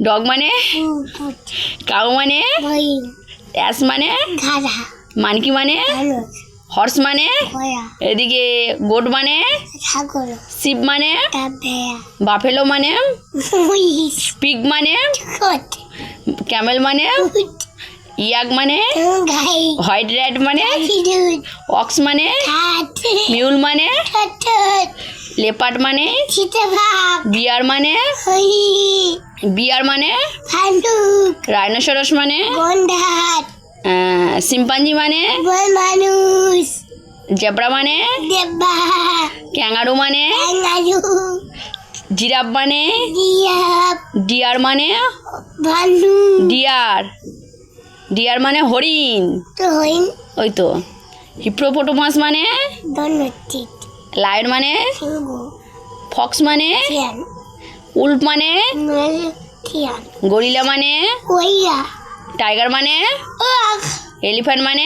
dog মানে cow মানে as মানে মানকি মানে হর্স মানে এদিকে গোট মানে শিপ মানে বাফেলো মানে পিগ মানে ক্যামেল মানে ইয়াক মানে হোয়াইট র্যাট মানে অক্স মানে মিউল মানে লেপার্ড মানে বিয়ার মানে রাইনোসরস মানে শিম্পাঞ্জি মানে জেব্রা মানে ক্যাঙ্গারু মানে জিরাফ মানে ডিয়ার মানে ডিয়ার মানে হরিণ ওই তো হিপ্রোপোটামাস মানে লায়ন মানে ফক্স মানে উল্ফ মানে গরিলা মানে টাইগার মানে এলিফ্যান্ট মানে